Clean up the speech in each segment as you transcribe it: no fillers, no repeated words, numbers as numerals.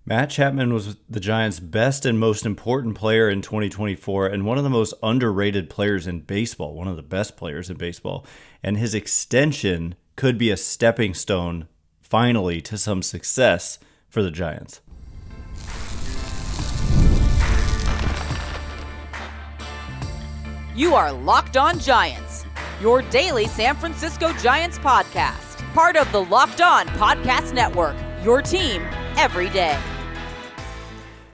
Matt Chapman was the Giants' best and most important player in 2024 and one of the most underrated players in baseball, one of the best players in baseball. And his extension could be a stepping stone, finally, to some success for the Giants. You are Locked On Giants, your daily San Francisco Giants podcast. Part of the Locked On Podcast Network, your team every day.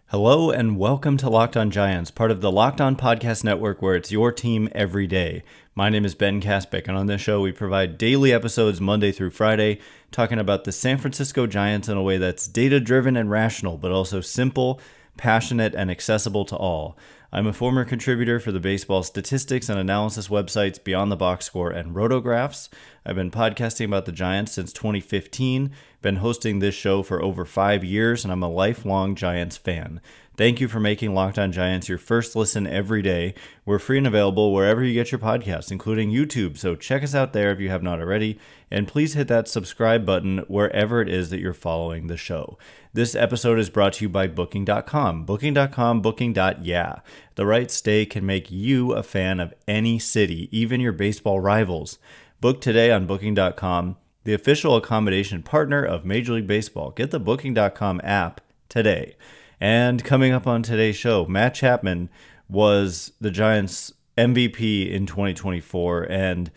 Hello and welcome to Locked On Giants, part of the Locked On Podcast Network, where it's your team every day. My name is Ben Kaspick, and on this show we provide daily episodes Monday through Friday, talking about the San Francisco Giants in a way that's data-driven and rational, but also simple, passionate, and accessible to all. I'm a former contributor for the baseball statistics and analysis websites Beyond the Box Score and RotoGraphs. I've been podcasting about the Giants since 2015, been hosting this show for over 5 years, and I'm a lifelong Giants fan. Thank you for making Locked On Giants your first listen every day. We're free and available wherever you get your podcasts, including YouTube, so check us out there if you have not already, and please hit that subscribe button wherever it is that you're following the show. This episode is brought to you by Booking.com. Booking.com, booking.yeah. The right stay can make you a fan of any city, even your baseball rivals. Book today on Booking.com, the official accommodation partner of Major League Baseball. Get the Booking.com app today. And coming up on today's show, Matt Chapman was the Giants' MVP in 2024, and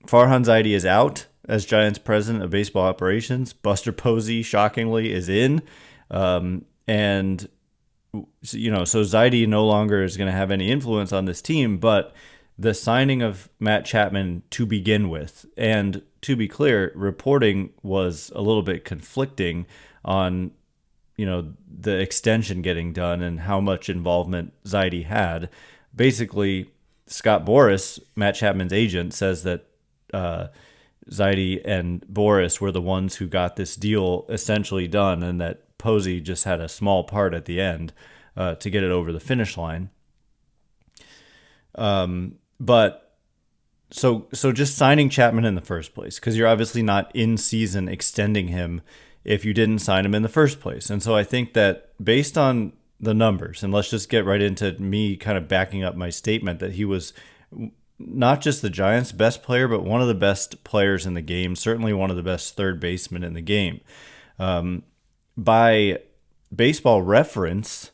Farhan Zaidi is out as Giants president of baseball operations. Buster Posey, shockingly, is in. So Zaidi no longer is going to have any influence on this team, but the signing of Matt Chapman to begin with, and to be clear, reporting was a little bit conflicting on, the extension getting done and how much involvement Zaidi had. Basically, Scott Boras, Matt Chapman's agent, says that Zaidi and Boras were the ones who got this deal essentially done, and that Posey just had a small part at the end to get it over the finish line. But just signing Chapman in the first place, because you're obviously not in season extending him if you didn't sign him in the first place. And so I think that based on the numbers, and let's just get right into me kind of backing up my statement that he was not just the Giants' best player, but one of the best players in the game, certainly one of the best third basemen in the game. By Baseball Reference,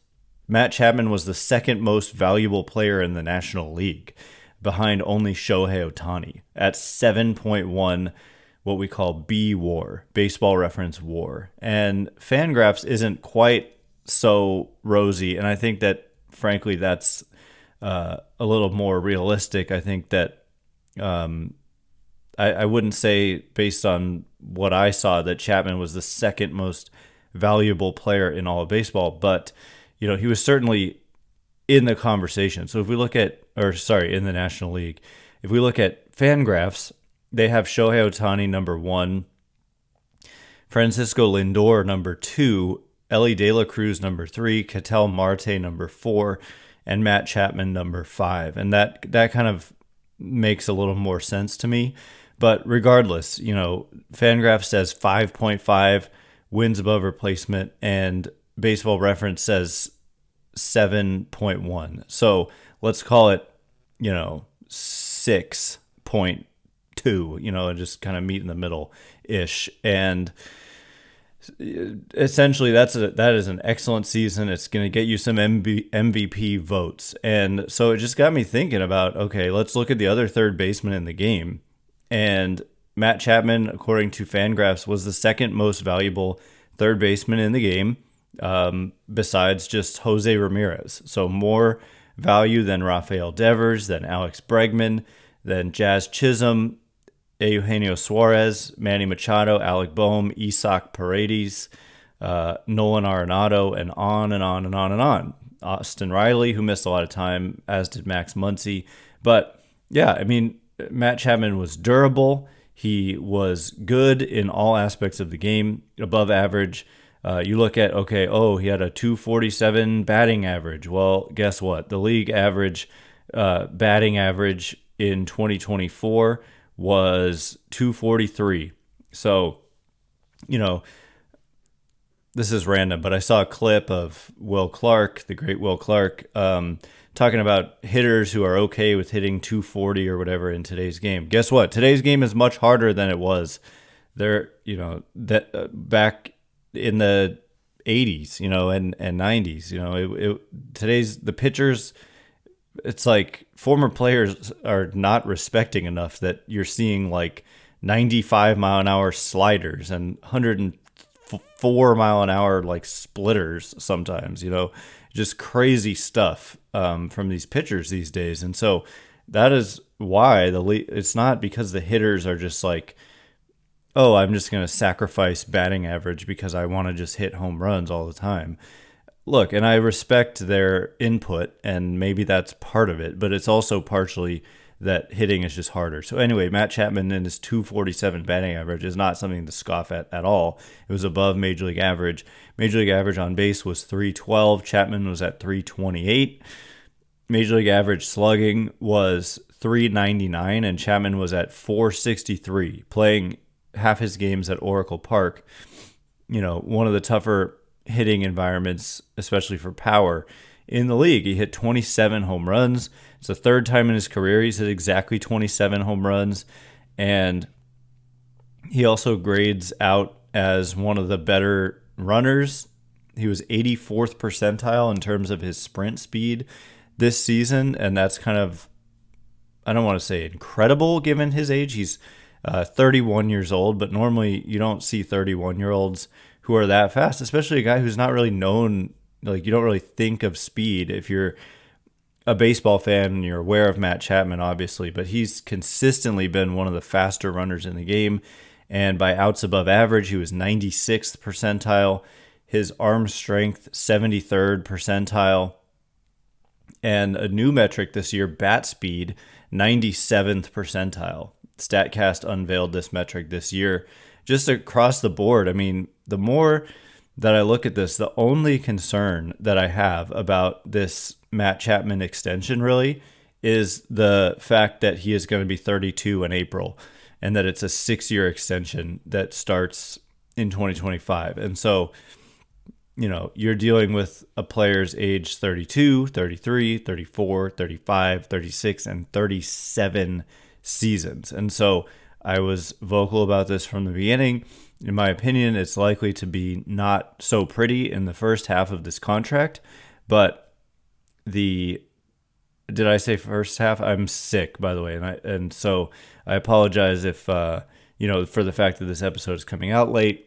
Matt Chapman was the second most valuable player in the National League, behind only Shohei Ohtani at 7.1, what we call B WAR, Baseball Reference WAR. And FanGraphs isn't quite so rosy, and I think that, frankly, that's a little more realistic. I think that I wouldn't say, based on what I saw, that Chapman was the second most valuable player in all of baseball, but he was certainly in the conversation. So if we look at, in the National League, if we look at FanGraphs, they have Shohei Ohtani number 1, Francisco Lindor number 2, Elly De La Cruz number 3, Ketel Marte number 4, and Matt Chapman number 5. And that kind of makes a little more sense to me. But regardless, FanGraphs says 5.5 wins above replacement, and Baseball Reference says 7.1. So let's call it, 6.2, and just kind of meet in the middle-ish. And essentially that is an excellent season. It's going to get you some MVP votes. And so it just got me thinking about, okay, let's look at the other third baseman in the game. And Matt Chapman, according to FanGraphs, was the second most valuable third baseman in the game, besides just Jose Ramirez. So more value than Rafael Devers, than Alex Bregman, than Jazz Chisholm, Eugenio Suarez, Manny Machado, Alec Boehm, Isaac Paredes, Nolan Arenado, and on and on and on and on. Austin Riley, who missed a lot of time, as did Max Muncy. But yeah, I mean, Matt Chapman was durable. He was good in all aspects of the game, above average. You look at, he had a 247 batting average. Well, guess what? The league average batting average in 2024 was 243. So, this is random, but I saw a clip of Will Clark, the great Will Clark, talking about hitters who are okay with hitting 240 or whatever in today's game. Guess what? Today's game is much harder than it was there, back in the 80s, and 90s. Today's the pitchers, it's like former players are not respecting enough that you're seeing like 95 mile an hour sliders and 104 mile an hour like splitters sometimes, just crazy stuff from these pitchers these days. And so that is why it's not because the hitters are just like, oh, I'm just going to sacrifice batting average because I want to just hit home runs all the time. Look, and I respect their input, and maybe that's part of it, but it's also partially that hitting is just harder. So anyway, Matt Chapman and his 247 batting average is not something to scoff at all. It was above Major League average. Major League average on base was 312. Chapman was at 328. Major League average slugging was 399, and Chapman was at 463, playing half his games at Oracle Park. One of the tougher hitting environments, especially for power in the league. He hit 27 home runs. It's the third time in his career he's hit exactly 27 home runs. And he also grades out as one of the better runners. He was 84th percentile in terms of his sprint speed this season. And that's kind of, I don't want to say incredible given his age. He's 31 years old, but normally you don't see 31-year-olds who are that fast, especially a guy who's not really known. Like, you don't really think of speed if you're a baseball fan and you're aware of Matt Chapman, obviously, but he's consistently been one of the faster runners in the game. And by outs above average, he was 96th percentile. His arm strength, 73rd percentile. And a new metric this year, bat speed, 97th percentile. StatCast unveiled this metric this year. Just across the board, I mean, the more that I look at this, the only concern that I have about this Matt Chapman extension really is the fact that he is going to be 32 in April and that it's a 6-year extension that starts in 2025. And so, you're dealing with a player's age 32, 33, 34, 35, 36, and 37 seasons. And so I was vocal about this from the beginning. In my opinion, it's likely to be not so pretty in the first half of this contract, but did I say first half? I'm sick, by the way, and so I apologize if for the fact that this episode is coming out late,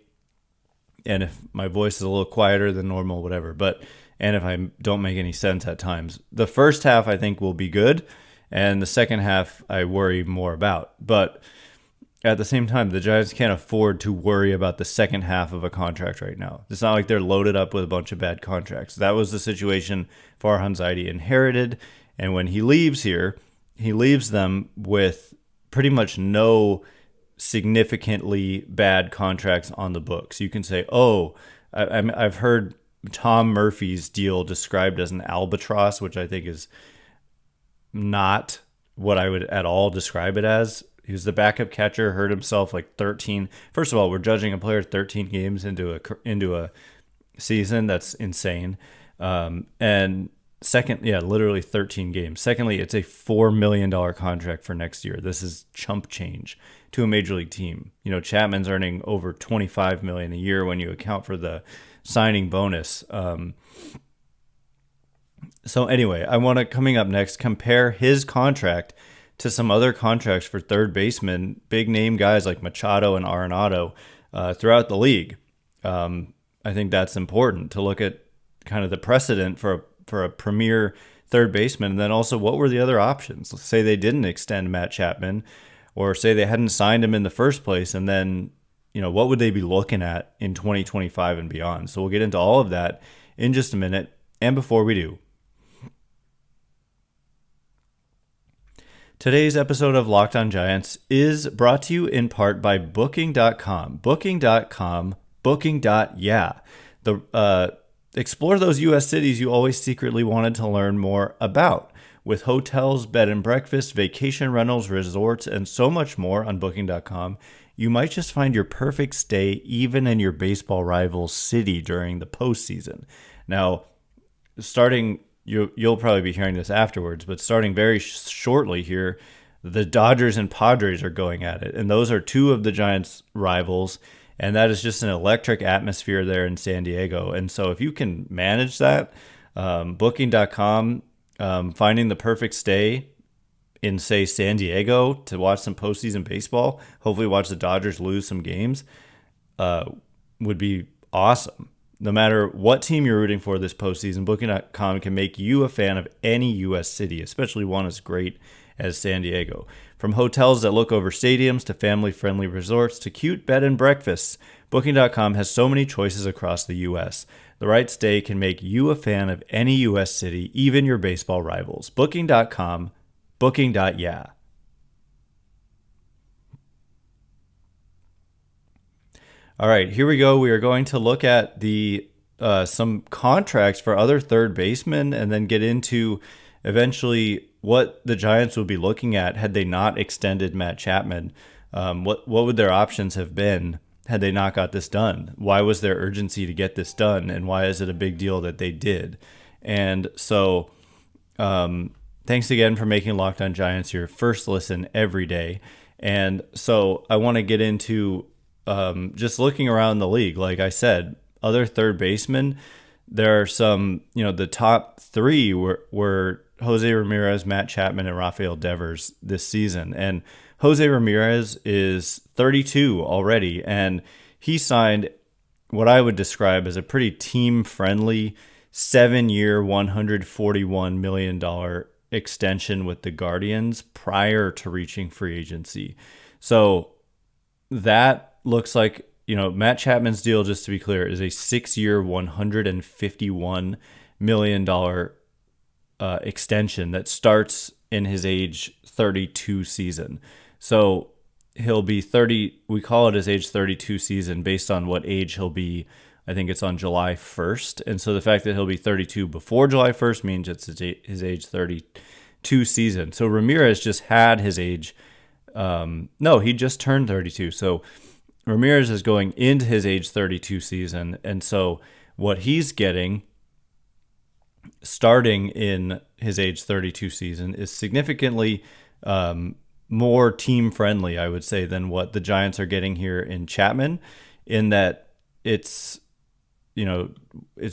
and if my voice is a little quieter than normal, whatever. And if I don't make any sense at times, the first half I think will be good, and the second half I worry more about. But at the same time, the Giants can't afford to worry about the second half of a contract right now. It's not like they're loaded up with a bunch of bad contracts. That was the situation Farhan Zaidi inherited. And when he leaves here, he leaves them with pretty much no significantly bad contracts on the books. You can say, I've heard Tom Murphy's deal described as an albatross, which I think is not what I would at all describe it as. He was the backup catcher, hurt himself like 13. First of all, we're judging a player 13 games into a season. That's insane. And second, literally 13 games. Secondly, it's a $4 million contract for next year. This is chump change to a major league team. Chapman's earning over $25 million a year when you account for the signing bonus. So anyway, I want to, coming up next, compare his contract to some other contracts for third basemen, big name guys like Machado and Arenado throughout the league. I think that's important to look at kind of the precedent for a premier third baseman. And then also, what were the other options? Let's say they didn't extend Matt Chapman, or say they hadn't signed him in the first place. And then, what would they be looking at in 2025 and beyond? So we'll get into all of that in just a minute. And before we do, today's episode of Locked On Giants is brought to you in part by Booking.com. Booking.com, Booking.yeah. Explore those U.S. cities you always secretly wanted to learn more about. With hotels, bed and breakfast, vacation rentals, resorts, and so much more on Booking.com, you might just find your perfect stay even in your baseball rival's city during the postseason. Now, you'll probably be hearing this afterwards, but starting very shortly here, the Dodgers and Padres are going at it, and those are two of the Giants' rivals, and that is just an electric atmosphere there in San Diego. And so if you can manage that, Booking.com, finding the perfect stay in, say, San Diego to watch some postseason baseball, hopefully watch the Dodgers lose some games, would be awesome. No matter what team you're rooting for this postseason, Booking.com can make you a fan of any U.S. city, especially one as great as San Diego. From hotels that look over stadiums to family-friendly resorts to cute bed and breakfasts, Booking.com has so many choices across the U.S. The right stay can make you a fan of any U.S. city, even your baseball rivals. Booking.com, booking.yeah. All right, here we go. We are going to look at the some contracts for other third basemen and then get into eventually what the Giants would be looking at had they not extended Matt Chapman. What would their options have been had they not got this done? Why was there urgency to get this done, and why is it a big deal that they did? And so thanks again for making Locked On Giants your first listen every day. And so I want to get into just looking around the league. Like I said, other third basemen, there are some, the top three were Jose Ramirez, Matt Chapman, and Rafael Devers this season. And Jose Ramirez is 32 already, and he signed what I would describe as a pretty team-friendly 7-year, $141 million extension with the Guardians prior to reaching free agency. So that looks like, Matt Chapman's deal, just to be clear, is a 6-year, $151 million extension that starts in his age 32 season. So he'll be 30. We call it his age 32 season based on what age he'll be. I think it's on July 1st. And so the fact that he'll be 32 before July 1st means it's his age 32 season. So Ramirez just had his age. He just turned 32. So Ramirez is going into his age 32 season. And so what he's getting starting in his age 32 season is significantly more team friendly, I would say, than what the Giants are getting here in Chapman, in that it's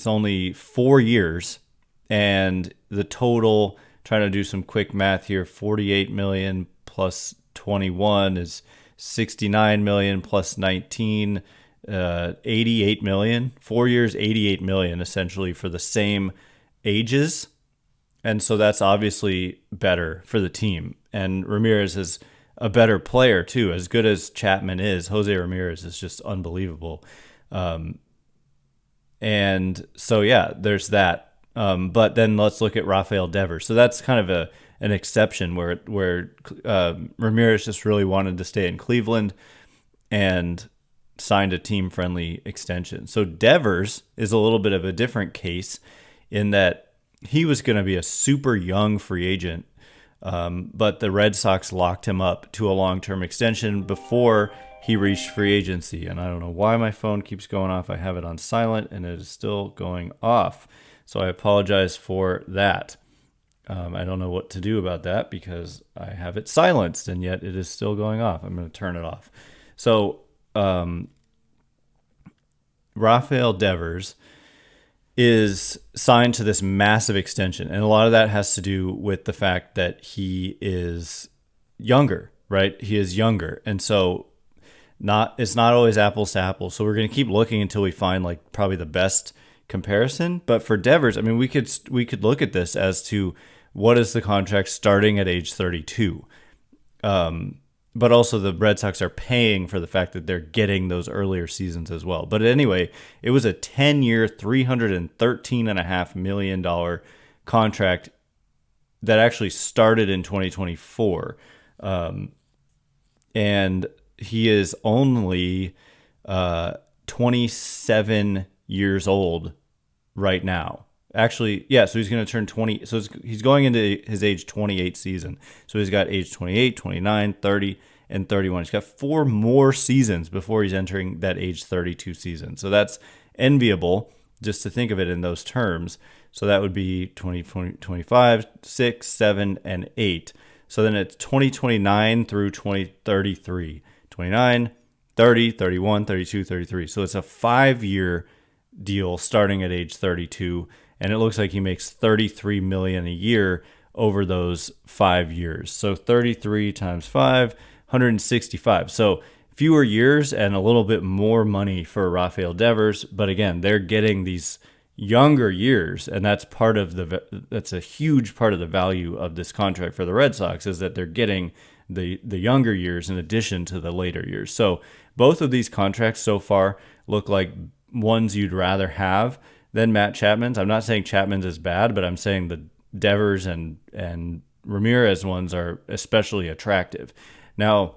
only 4 years, and the total, trying to do some quick math here, 48 million plus 21 is 69 million plus 19, 88 million. 4 years, 88 million essentially for the same ages. And so that's obviously better for the team. And Ramirez is a better player too. As good as Chapman is, Jose Ramirez is just unbelievable. And so, yeah, there's that. But then let's look at Rafael Devers. So that's kind of an exception where Ramirez just really wanted to stay in Cleveland and signed a team-friendly extension. So Devers is a little bit of a different case in that he was going to be a super young free agent, but the Red Sox locked him up to a long-term extension before he reached free agency. And I don't know why my phone keeps going off. I have it on silent, and it is still going off. So I apologize for that. I don't know what to do about that because I have it silenced, and yet it is still going off. I'm going to turn it off. So Rafael Devers is signed to this massive extension. And a lot of that has to do with the fact that he is younger, right? He is younger. And so it's not always apples to apples. So we're going to keep looking until we find like probably the best comparison. But for Devers, I mean, we could look at this as to what is the contract starting at age 32. But also the Red Sox are paying for the fact that they're getting those earlier seasons as well. But anyway, it was a 10-year, $313.5 million contract that actually started in 2024. And he is only 27 years old right now. Actually, yeah, so he's going to turn 20. So he's going into his age 28 season. So he's got age 28, 29, 30, and 31. He's got 4 more seasons before he's entering that age 32 season. So that's enviable just to think of it in those terms. So that would be 2025, 6, 7, and 8. So then it's 2029 through 2033. 29, 30, 31, 32, 33. So it's a 5-year deal starting at age 32, and it looks like he makes $33 million a year over those 5 years. So 33 times 5, 165. So fewer years and a little bit more money for Rafael Devers, but again, they're getting these younger years, and that's a huge part of the value of this contract for the Red Sox, is that they're getting the younger years in addition to the later years. So both of these contracts so far look like ones you'd rather have than Matt Chapman's. I'm not saying Chapman's is bad, but I'm saying the Devers and Ramirez ones are especially attractive. Now,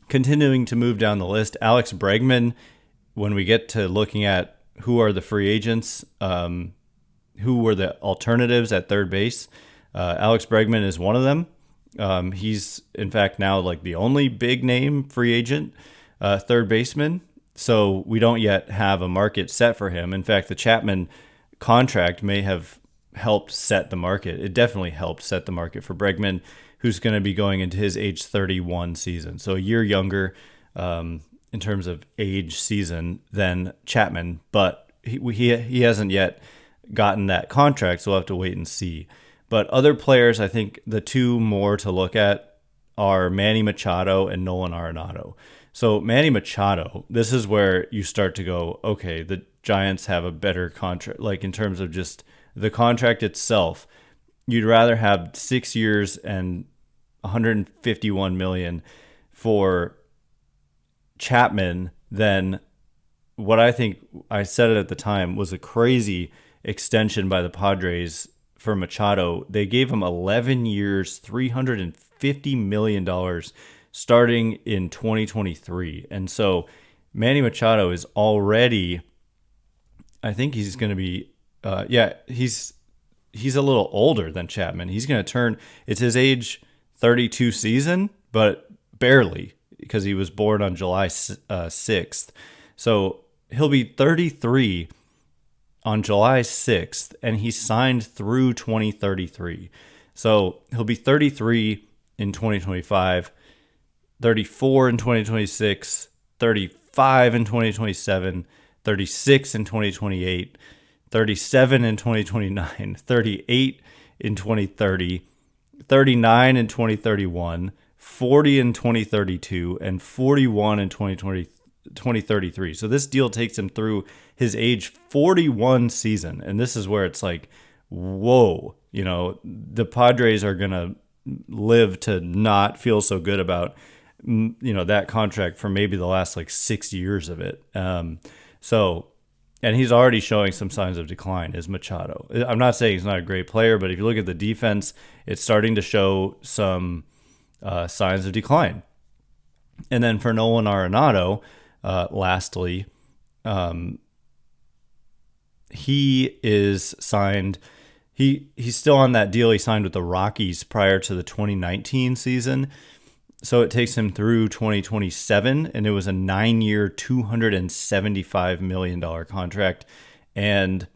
continuing to move down the list, Alex Bregman, when we get to looking at who are the free agents, who were the alternatives at third base, Alex Bregman is one of them. He's, in fact, now like the only big name free agent third baseman. So we don't yet have a market set for him. In fact, the Chapman contract may have helped set the market. It definitely helped set the market for Bregman, who's going to be going into his age 31 season. So a year younger in terms of age season than Chapman, but he hasn't yet gotten that contract, so we'll have to wait and see. But other players, I think the two more to look at are Manny Machado and Nolan Arenado. So Manny Machado, this is where you start to go, okay, the Giants have a better contract, like in terms of just the contract itself. You'd rather have 6 years and $151 million for Chapman than what I think, I said it at the time, was a crazy extension by the Padres for Machado. They gave him 11 years, $350 million starting in 2023. And so Manny Machado is already, I think he's going to be, he's a little older than Chapman. He's going to turn, it's his age 32 season, but barely, because he was born on July 6th. So he'll be 33 on July 6th, and he signed through 2033. So he'll be 33 in 2025, 34 in 2026, 35 in 2027, 36 in 2028, 37 in 2029, 38 in 2030, 39 in 2031, 40 in 2032, and 41 in 2033. So this deal takes him through his age 41 season. And this is where it's like, whoa, the Padres are going to live to not feel so good about, that contract for maybe the last 6 years of it. And he's already showing some signs of decline, is Machado. I'm not saying he's not a great player, but if you look at the defense, it's starting to show some signs of decline. And then for Nolan Arenado, lastly, he is signed. He's still on that deal he signed with the Rockies prior to the 2019 season. So it takes him through 2027, and it was a 9-year, $275 million contract. And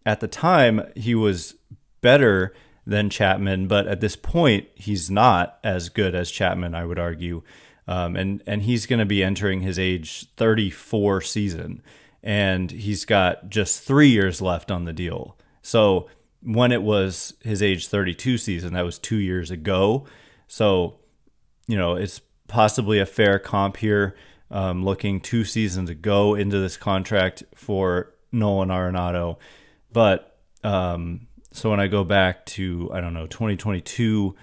at the time, he was better than Chapman, but at this point, he's not as good as Chapman, I would argue. And he's going to be entering his age 34 season, and he's got just 3 years left on the deal. So when it was his age 32 season, that was 2 years ago. So it's possibly a fair comp here, looking 2 seasons ago into this contract for Nolan Arenado. But so when I go back to, 2022,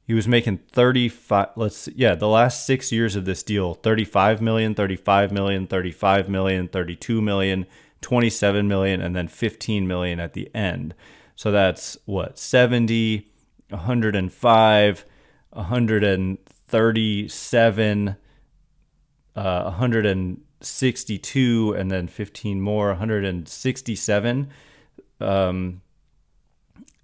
he was making 35, the last 6 years of this deal, 35 million, 35 million, 35 million, 32 million, 27 million, and then 15 million at the end. So that's 70, 105, 137, 162, and then 15 more, 167.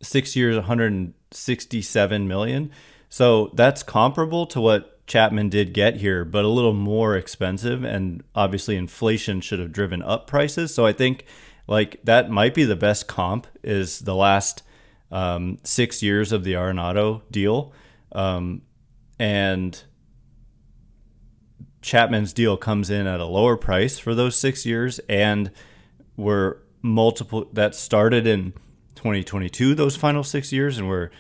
6 years, 167 million. So that's comparable to what Chapman did get here, but a little more expensive, and obviously inflation should have driven up prices. So I think like that might be the best comp is the last 6 years of the Arenado deal, and Chapman's deal comes in at a lower price for those 6 years, and were multiple that started in 2022, those final 6 years, and were,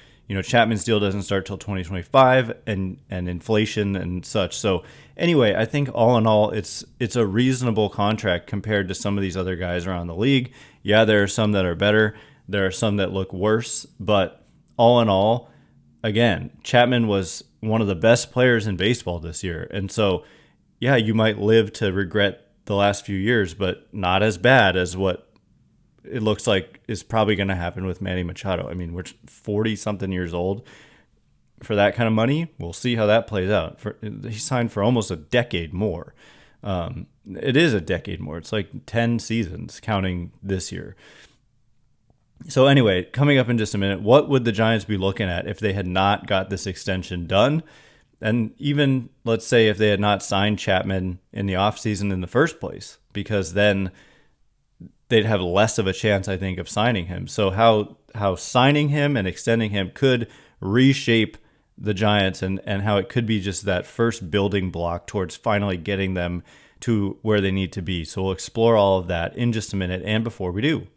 Chapman's deal doesn't start till 2025, and inflation and such. So anyway, I think all in all, it's a reasonable contract compared to some of these other guys around the league. Yeah, there are some that are better. There are some that look worse, but all in all, again, Chapman was one of the best players in baseball this year. And so, yeah, you might live to regret the last few years, but not as bad as what it looks like is probably going to happen with Manny Machado. I mean, we're 40-something years old. For that kind of money, we'll see how that plays out. He signed for almost a decade more. It is a decade more. It's like 10 seasons, counting this year. So anyway, coming up in just a minute, what would the Giants be looking at if they had not got this extension done? And even, let's say, if they had not signed Chapman in the offseason in the first place, because then they'd have less of a chance, I think, of signing him. So how signing him and extending him could reshape the Giants, and how it could be just that first building block towards finally getting them to where they need to be. So we'll explore all of that in just a minute. And before we do,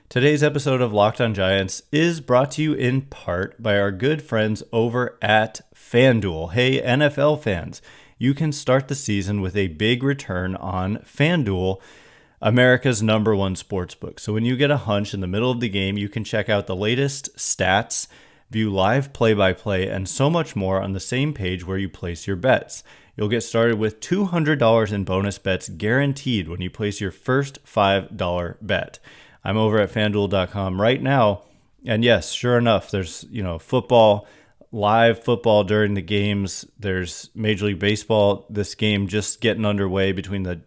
today's episode of Locked On Giants is brought to you in part by our good friends over at FanDuel. Hey, NFL fans, you can start the season with a big return on FanDuel, America's #1 sportsbook. So when you get a hunch in the middle of the game, you can check out the latest stats, view live play-by-play, and so much more on the same page where you place your bets. You'll get started with $200 in bonus bets guaranteed when you place your first $5 bet. I'm over at FanDuel.com right now, and yes, sure enough, there's football, live football during the games. There's Major League Baseball. This game just getting underway between the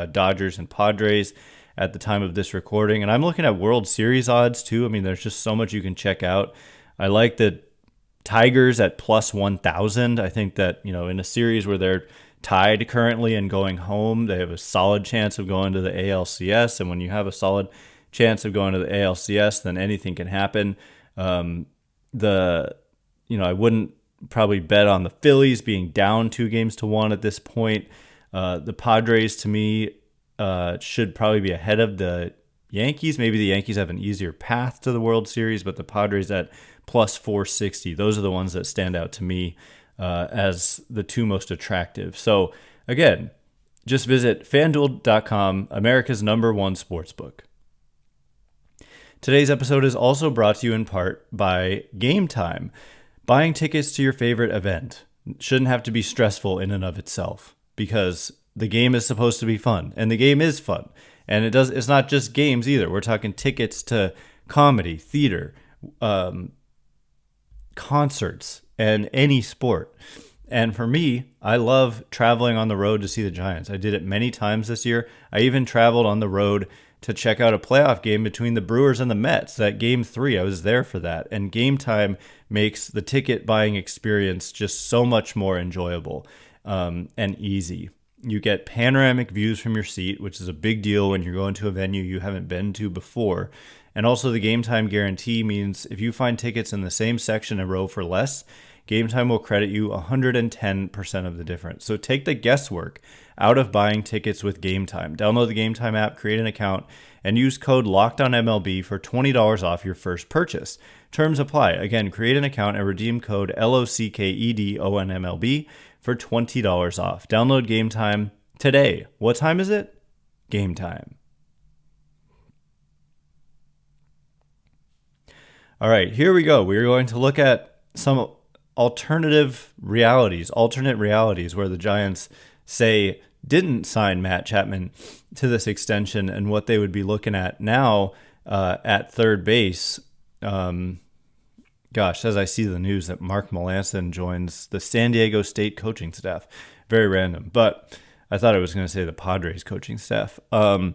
Dodgers and Padres at the time of this recording, and I'm looking at World Series odds too. I mean, there's just so much you can check out. I like the Tigers at plus 1,000. I think that in a series where they're tied currently and going home, they have a solid chance of going to the ALCS, and when you have a solid chance of going to the ALCS, then anything can happen. I wouldn't probably bet on the Phillies being down 2-1 at this point. The Padres, to me, should probably be ahead of the Yankees. Maybe the Yankees have an easier path to the World Series, but the Padres at plus 460. Those are the ones that stand out to me as the two most attractive. So again, just visit FanDuel.com, America's #1 sportsbook. Today's episode is also brought to you in part by Game Time. Buying tickets to your favorite event shouldn't have to be stressful in and of itself, because the game is supposed to be fun, and the game is fun. And it's not just games either. We're talking tickets to comedy, theater, concerts, and any sport. And for me, I love traveling on the road to see the Giants. I did it many times this year. I even traveled on the road to check out a playoff game between the Brewers and the Mets. That Game 3, I was there for that. And Game Time makes the ticket buying experience just so much more enjoyable and easy. You get panoramic views from your seat, which is a big deal when you're going to a venue you haven't been to before. And also the Game Time guarantee means if you find tickets in the same section and row for less, Game Time will credit you 110% of the difference. So take the guesswork out of buying tickets with Game Time. Download the Game Time app, create an account, and use code LOCKEDONMLB for $20 off your first purchase. Terms apply. Again, create an account and redeem code LOCKEDONMLB for $20 off. Download Game Time today. What time is it? Game time. All right, here we go. We're going to look at some alternate realities where the Giants say didn't sign Matt Chapman to this extension, and what they would be looking at now at third base. As I see the news that Mark Melancon joins the San Diego State coaching staff. Very random, but I thought I was going to say the Padres coaching staff. So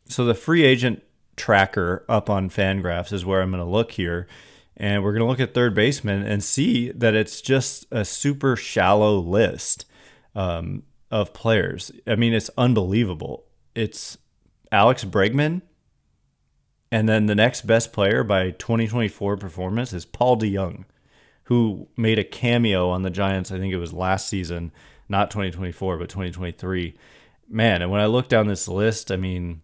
the free agent tracker up on FanGraphs is where I'm going to look here. And we're going to look at third baseman and see that it's just a super shallow list of players. I mean, it's unbelievable. It's Alex Bregman, and then the next best player by 2024 performance is Paul DeJong, who made a cameo on the Giants. I think it was last season, not 2024, but 2023. Man, and when I look down this list, I mean,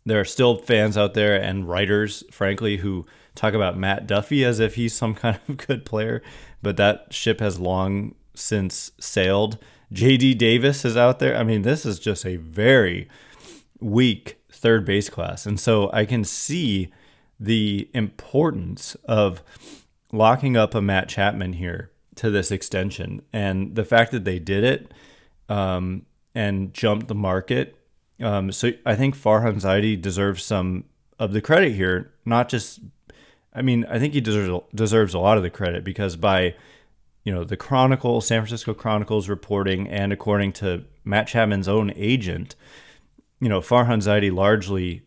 there are still fans out there and writers, frankly, who talk about Matt Duffy as if he's some kind of good player, but that ship has long since sailed. JD Davis is out there. I mean, this is just a very weak third base class. And so I can see the importance of locking up a Matt Chapman here to this extension. And the fact that they did it and jumped the market. So I think Farhan Zaidi deserves some of the credit here. Not just, I mean, I think he deserves a lot of the credit because by, the Chronicle, San Francisco Chronicle's reporting, and according to Matt Chapman's own agent, Farhan Zaidi largely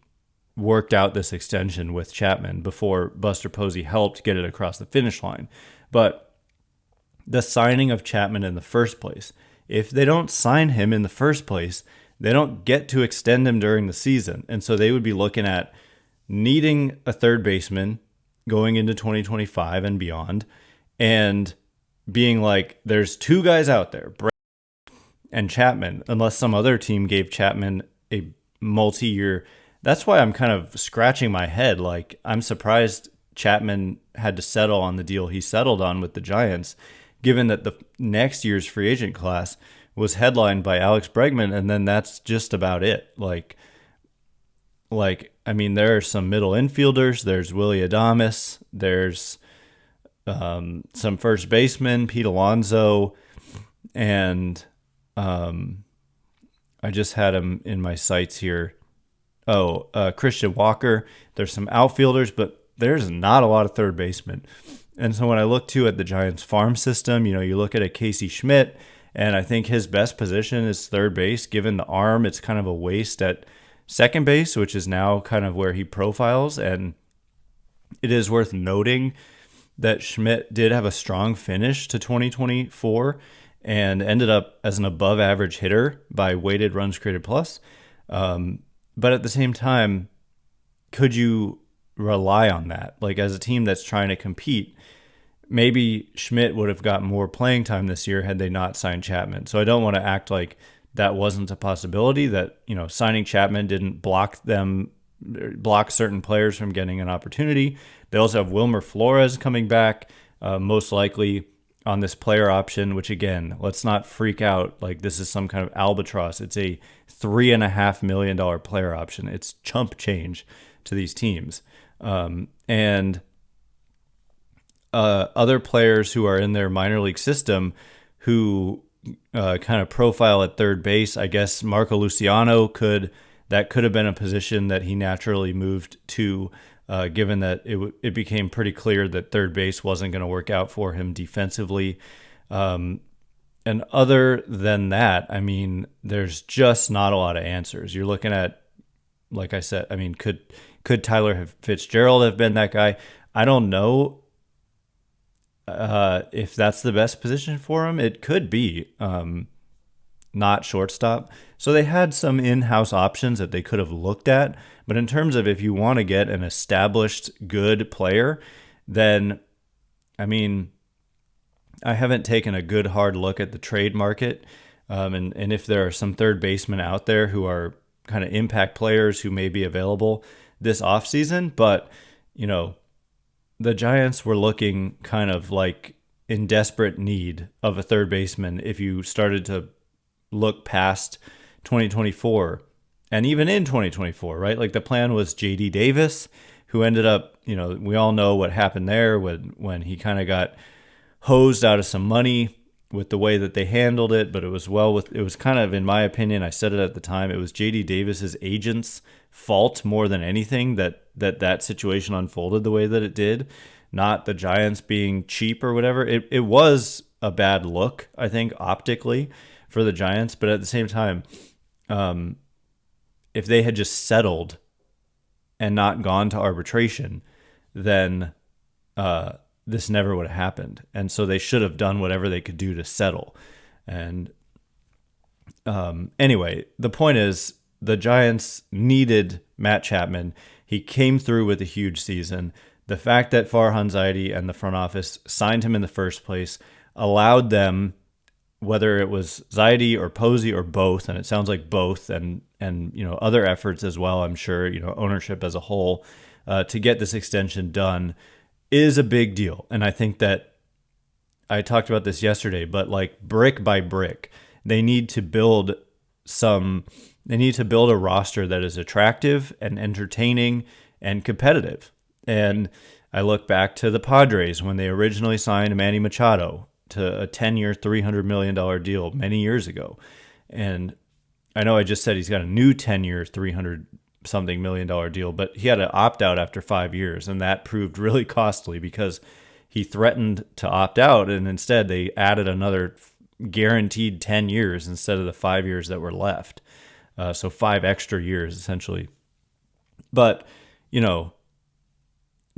worked out this extension with Chapman before Buster Posey helped get it across the finish line. But the signing of Chapman in the first place, if they don't sign him in the first place, they don't get to extend him during the season. And so they would be looking at needing a third baseman going into 2025 and beyond, and being like, there's two guys out there, Brett and Chapman, unless some other team gave Chapman a multi-year. That's why I'm kind of scratching my head. Like, I'm surprised Chapman had to settle on the deal he settled on with the Giants, given that the next year's free agent class was headlined by Alex Bregman, and then that's just about it. Like, I mean, there are some middle infielders. There's Willy Adames. There's some first basemen, Pete Alonso, and I just had him in my sights here. Christian Walker. There's some outfielders, but there's not a lot of third basemen. And so when I look too at the Giants farm system, you look at a Casey Schmidt, and I think his best position is third base. Given the arm, it's kind of a waste at second base, which is now kind of where he profiles. And it is worth noting that Schmidt did have a strong finish to 2024 and ended up as an above average hitter by weighted runs created plus. But at the same time, could you rely on that? Like, as a team that's trying to compete, maybe Schmidt would have got more playing time this year had they not signed Chapman. So I don't want to act like that wasn't a possibility, that, signing Chapman didn't block certain players from getting an opportunity. They also have Wilmer Flores coming back, most likely on this player option, which, again, let's not freak out like this is some kind of albatross. It's a $3.5 million player option. It's chump change to these teams. And other players who are in their minor league system who kind of profile at third base, I guess Marco Luciano could have been a position that he naturally moved to, given that it became pretty clear that third base wasn't going to work out for him defensively. And other than that, I mean, there's just not a lot of answers. You're looking at, like I said, I mean, could Tyler Fitzgerald have been that guy? I don't know if that's the best position for him. It could be not shortstop. So they had some in-house options that they could have looked at. But in terms of if you want to get an established good player, then, I mean, I haven't taken a good hard look at the trade market. And if there are some third basemen out there who are kind of impact players who may be available this offseason. But, the Giants were looking kind of like in desperate need of a third baseman if you started to look past 2024 and even in 2024, right? Like, the plan was JD Davis, who ended up, we all know what happened there when he kind of got hosed out of some money with the way that they handled it. But it was kind of, in my opinion, I said it at the time, it was JD Davis's agent's fault more than anything that situation unfolded the way that it did, not the Giants being cheap or whatever. It was a bad look, I think, optically for the Giants. But at the same time, if they had just settled and not gone to arbitration, then this never would have happened. And so they should have done whatever they could do to settle. And anyway, the point is the Giants needed Matt Chapman. He came through with a huge season. The fact that Farhan Zaidi and the front office signed him in the first place allowed them, whether it was Zaidi or Posey or both, and it sounds like both, and other efforts as well, I'm sure, ownership as a whole, to get this extension done is a big deal. And I think that I talked about this yesterday, but like brick by brick, they need to build a roster that is attractive and entertaining and competitive. And I look back to the Padres when they originally signed Manny Machado to a 10-year, $300 million deal many years ago. And I know I just said he's got a new 10-year, $300-something million deal, but he had to opt out after 5 years, and that proved really costly because he threatened to opt out, and instead they added another guaranteed 10 years instead of the 5 years that were left. So 5 extra years, essentially. But,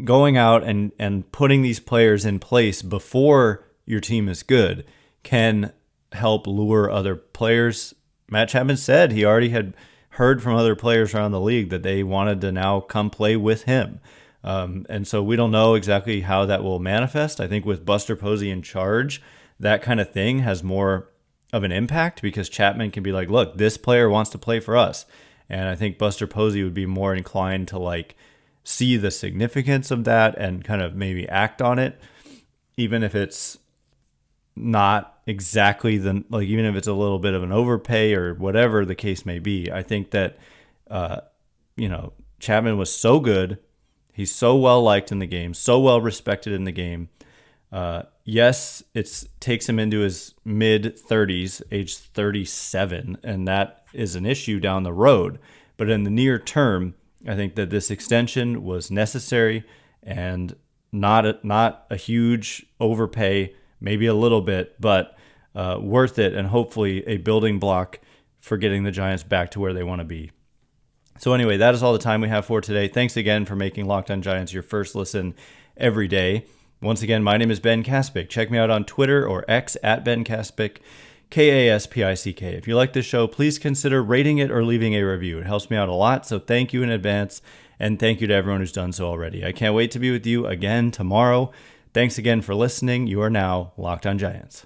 going out and putting these players in place before your team is good can help lure other players. Matt Chapman said he already had heard from other players around the league that they wanted to now come play with him. And so we don't know exactly how that will manifest. I think with Buster Posey in charge, that kind of thing has more of an impact because Chapman can be like, look, this player wants to play for us. And I think Buster Posey would be more inclined to see the significance of that and kind of maybe act on it, even if it's not exactly even if it's a little bit of an overpay or whatever the case may be. I think that, Chapman was so good. He's so well liked in the game, so well respected in the game. Yes, it takes him into his mid-30s, age 37, and that is an issue down the road. But in the near term, I think that this extension was necessary and not a huge overpay, maybe a little bit, but worth it, and hopefully a building block for getting the Giants back to where they want to be. So anyway, that is all the time we have for today. Thanks again for making Locked On Giants your first listen every day. Once again, my name is Ben Kaspick. Check me out on Twitter or X at Ben Kaspick, Kaspick. If you like this show, please consider rating it or leaving a review. It helps me out a lot, so thank you in advance, and thank you to everyone who's done so already. I can't wait to be with you again tomorrow. Thanks again for listening. You are now Locked On Giants.